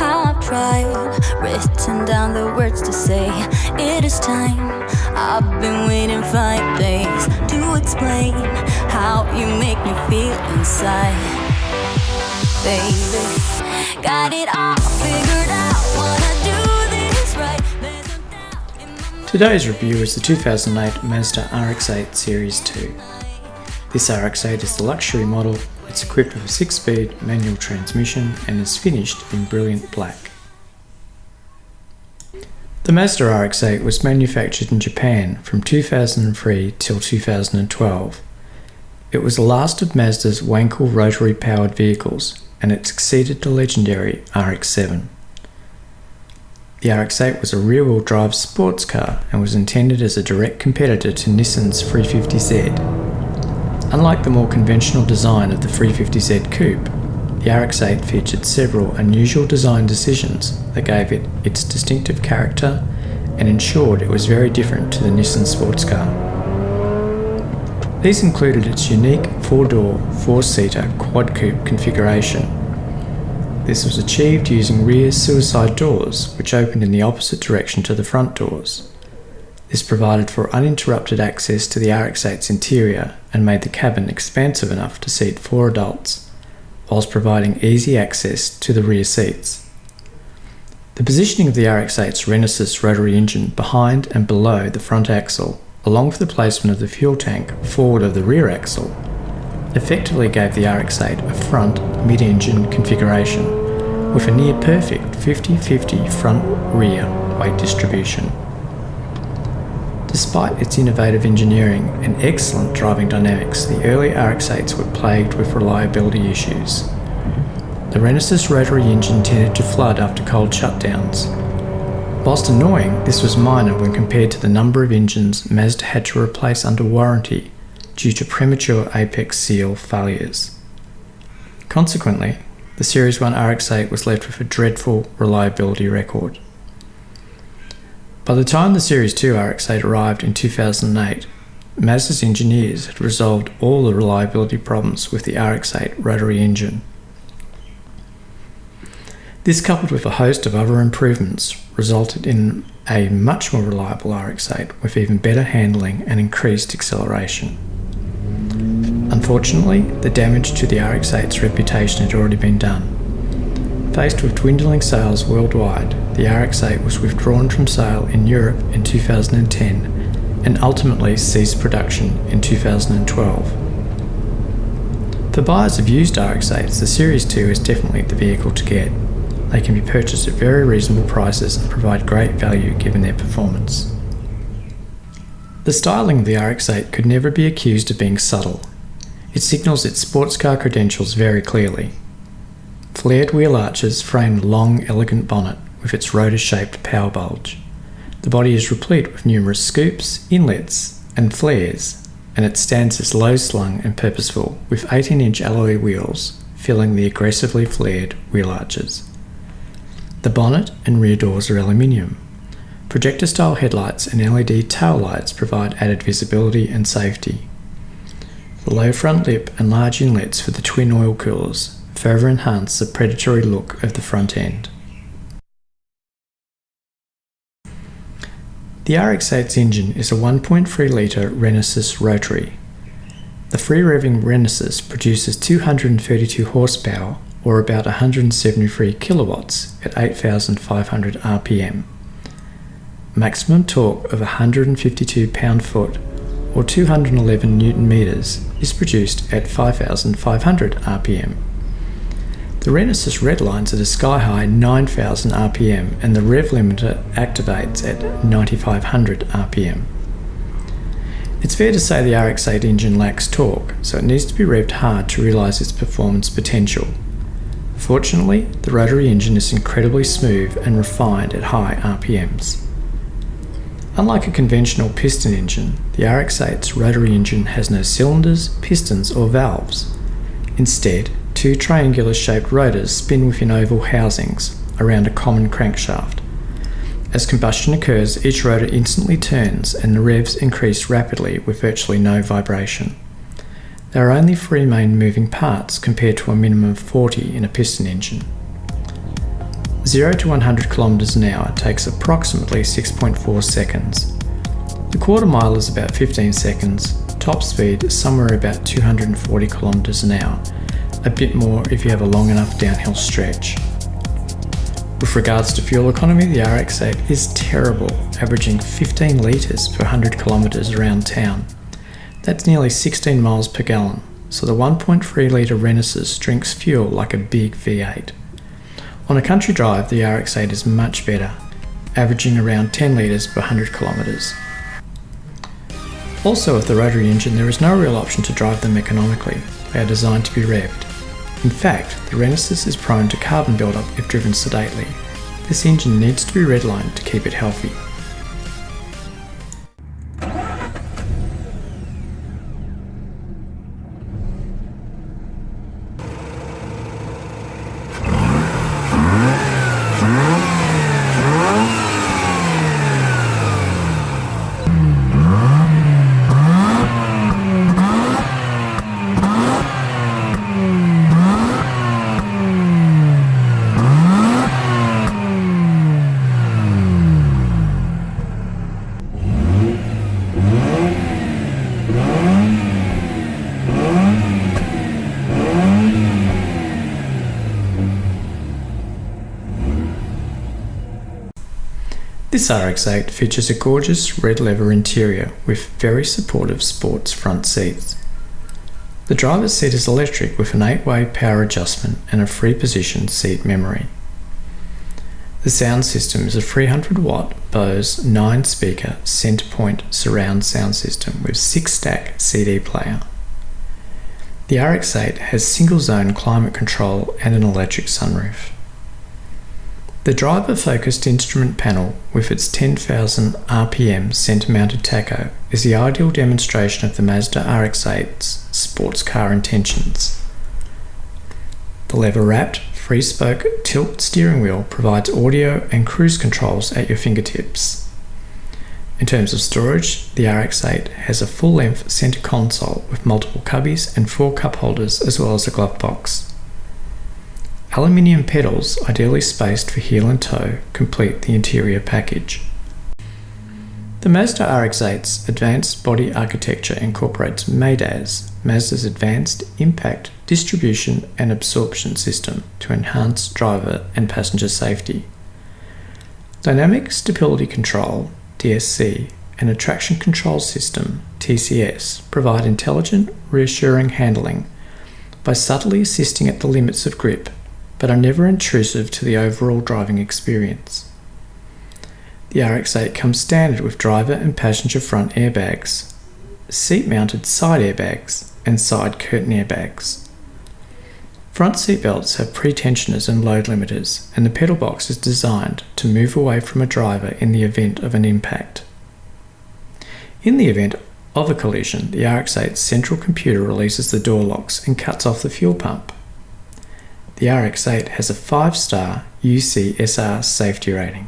I've tried, written down the words to say it is time. I've been waiting 5 days to explain how you make me feel inside. Baby, got it all figured out, wanna do this right. There's no doubt in my mind. Today's review is the 2008 Mazda RX-8 Series 2. This RX-8 is the luxury model. It's equipped with a 6-speed manual transmission and is finished in brilliant black. The Mazda RX-8 was manufactured in Japan from 2003 till 2012. It was the last of Mazda's Wankel rotary-powered vehicles, and it succeeded the legendary RX-7. The RX-8 was a rear-wheel drive sports car and was intended as a direct competitor to Nissan's 350Z. Unlike the more conventional design of the 350Z Coupe, the RX-8 featured several unusual design decisions that gave it its distinctive character and ensured it was very different to the Nissan sports car. These included its unique 4-door, 4-seater quad coupe configuration. This was achieved using rear suicide doors which opened in the opposite direction to the front doors. This provided for uninterrupted access to the RX-8's interior and made the cabin expansive enough to seat 4 adults, whilst providing easy access to the rear seats. The positioning of the RX-8's Renesas rotary engine behind and below the front axle, along with the placement of the fuel tank forward of the rear axle, effectively gave the RX-8 a front mid-engine configuration with a near-perfect 50-50 front-rear weight distribution. Despite its innovative engineering and excellent driving dynamics, the early RX-8s were plagued with reliability issues. The Renesas rotary engine tended to flood after cold shutdowns. Whilst annoying, this was minor when compared to the number of engines Mazda had to replace under warranty due to premature apex seal failures. Consequently, the Series 1 RX-8 was left with a dreadful reliability record. By the time the Series 2 RX-8 arrived in 2008, Mazda's engineers had resolved all the reliability problems with the RX-8 rotary engine. This, coupled with a host of other improvements, resulted in a much more reliable RX-8 with even better handling and increased acceleration. Unfortunately, the damage to the RX-8's reputation had already been done. Faced with dwindling sales worldwide, the RX-8 was withdrawn from sale in Europe in 2010 and ultimately ceased production in 2012. For buyers of used RX-8s, the Series 2 is definitely the vehicle to get. They can be purchased at very reasonable prices and provide great value given their performance. The styling of the RX-8 could never be accused of being subtle. It signals its sports car credentials very clearly. Flared wheel arches frame the long, elegant bonnet with its rotor-shaped power bulge. The body is replete with numerous scoops, inlets, and flares, and its stance is low-slung and purposeful, with 18-inch alloy wheels filling the aggressively flared wheel arches. The bonnet and rear doors are aluminium. Projector-style headlights and LED tail lights provide added visibility and safety. The low front lip and large inlets for the twin oil coolers further enhance the predatory look of the front end. The RX-8's engine is a 1.3 litre Renesas rotary. The free-revving Renesas produces 232 horsepower or about 173 kilowatts at 8,500 RPM. Maximum torque of 152 pound-foot or 211 newton meters is produced at 5,500 RPM. The Renesas redlines at a sky-high 9,000 RPM and the rev limiter activates at 9,500 RPM. It's fair to say the RX-8 engine lacks torque, so it needs to be revved hard to realise its performance potential. Fortunately, the rotary engine is incredibly smooth and refined at high RPMs. Unlike a conventional piston engine, the RX-8's rotary engine has no cylinders, pistons or valves. Instead, 2 triangular-shaped rotors spin within oval housings around a common crankshaft. As combustion occurs, each rotor instantly turns and the revs increase rapidly with virtually no vibration. There are only 3 main moving parts compared to a minimum of 40 in a piston engine. 0 to 100 km an hour takes approximately 6.4 seconds. The quarter mile is about 15 seconds, top speed is somewhere about 240 km an hour, a bit more if you have a long enough downhill stretch. With regards to fuel economy, the RX-8 is terrible, averaging 15 litres per 100 kilometres around town. That's nearly 16 miles per gallon, so the 1.3 litre Renesis drinks fuel like a big V8. On a country drive, the RX-8 is much better, averaging around 10 litres per 100 kilometres. Also with the rotary engine, there is no real option to drive them economically. They are designed to be revved. In fact, the Renesis is prone to carbon buildup if driven sedately. This engine needs to be redlined to keep it healthy. This RX-8 features a gorgeous red leather interior with very supportive sports front seats. The driver's seat is electric with an 8-way power adjustment and a 3-position seat memory. The sound system is a 300-watt Bose 9-speaker centre-point surround sound system with 6-stack CD player. The RX-8 has single-zone climate control and an electric sunroof. The driver-focused instrument panel with its 10,000 RPM centre-mounted tacho is the ideal demonstration of the Mazda RX-8's sports car intentions. The leather-wrapped, 3-spoke tilt steering wheel provides audio and cruise controls at your fingertips. In terms of storage, the RX-8 has a full-length centre console with multiple cubbies and 4 cup holders as well as a glove box. Aluminium pedals, ideally spaced for heel and toe, complete the interior package. The Mazda RX-8's advanced body architecture incorporates MADAS, Mazda's Advanced Impact Distribution and Absorption System, to enhance driver and passenger safety. Dynamic Stability Control, DSC, and a Traction Control System, TCS, provide intelligent, reassuring handling by subtly assisting at the limits of grip, but are never intrusive to the overall driving experience. The RX-8 comes standard with driver and passenger front airbags, seat-mounted side airbags, and side curtain airbags. Front seatbelts have pre-tensioners and load limiters, and the pedal box is designed to move away from a driver in the event of an impact. In the event of a collision, the RX-8's central computer releases the door locks and cuts off the fuel pump. The RX-8 has a 5-star UCSR safety rating.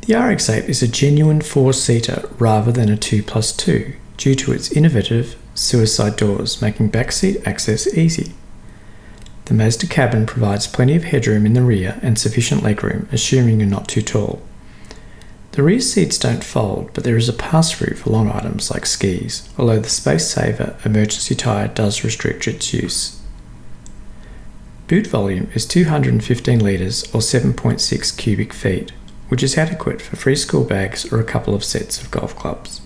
The RX-8 is a genuine 4-seater rather than a 2+2 due to its innovative suicide doors, making backseat access easy. The Mazda cabin provides plenty of headroom in the rear and sufficient legroom, assuming you're not too tall. The rear seats don't fold, but there is a pass-through for long items like skis, although the space-saver emergency tyre does restrict its use. Boot volume is 215 litres or 7.6 cubic feet, which is adequate for 3 school bags or a couple of sets of golf clubs.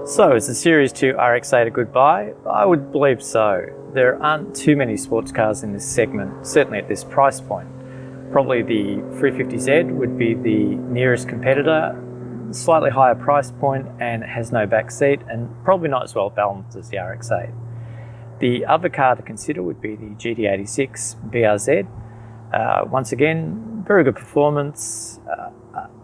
So, is the Series 2 RX-8 a good buy? I would believe so. There aren't too many sports cars in this segment, certainly at this price point. Probably the 350Z would be the nearest competitor, slightly higher price point, and has no back seat, and probably not as well balanced as the RX-8. The other car to consider would be the GT86 BRZ. Once again, very good performance,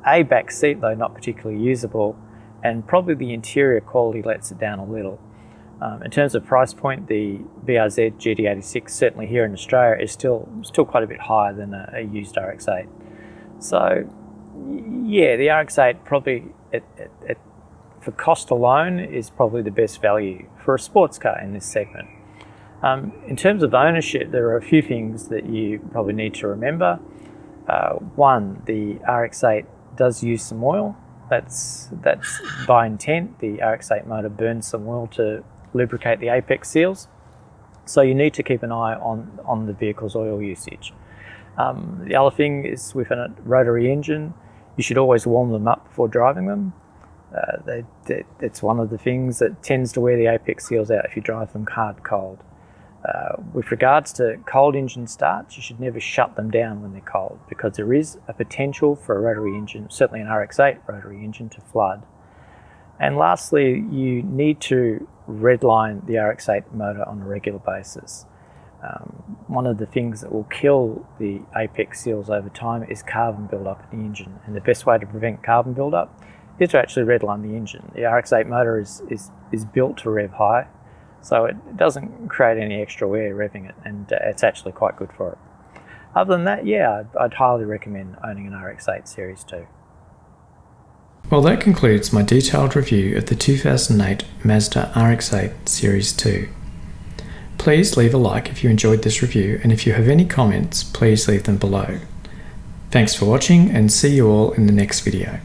a back seat though not particularly usable, and probably the interior quality lets it down a little. In terms of price point, the BRZ GT86, certainly here in Australia, is still quite a bit higher than a used RX-8. So yeah, the RX-8 probably, for cost alone, is probably the best value for a sports car in this segment. In terms of ownership, there are a few things that you probably need to remember. One, the RX-8 does use some oil. That's by intent. The RX-8 motor burns some oil to lubricate the apex seals. So you need to keep an eye on the vehicle's oil usage. The other thing is, with a rotary engine, you should always warm them up before driving them. It's one of the things that tends to wear the apex seals out if you drive them hard cold. With regards to cold engine starts, you should never shut them down when they're cold, because there is a potential for a rotary engine, certainly an RX-8 rotary engine, to flood. And lastly, you need to redline the RX-8 motor on a regular basis. One of the things that will kill the apex seals over time is carbon buildup in the engine, and the best way to prevent carbon buildup is to actually redline the engine. The RX-8 motor is built to rev high, so it doesn't create any extra wear revving it, and it's actually quite good for it. Other than that, yeah, I'd highly recommend owning an RX-8 Series 2. Well, that concludes my detailed review of the 2008 Mazda RX-8 Series 2. Please leave a like if you enjoyed this review, and if you have any comments, please leave them below. Thanks for watching, and see you all in the next video.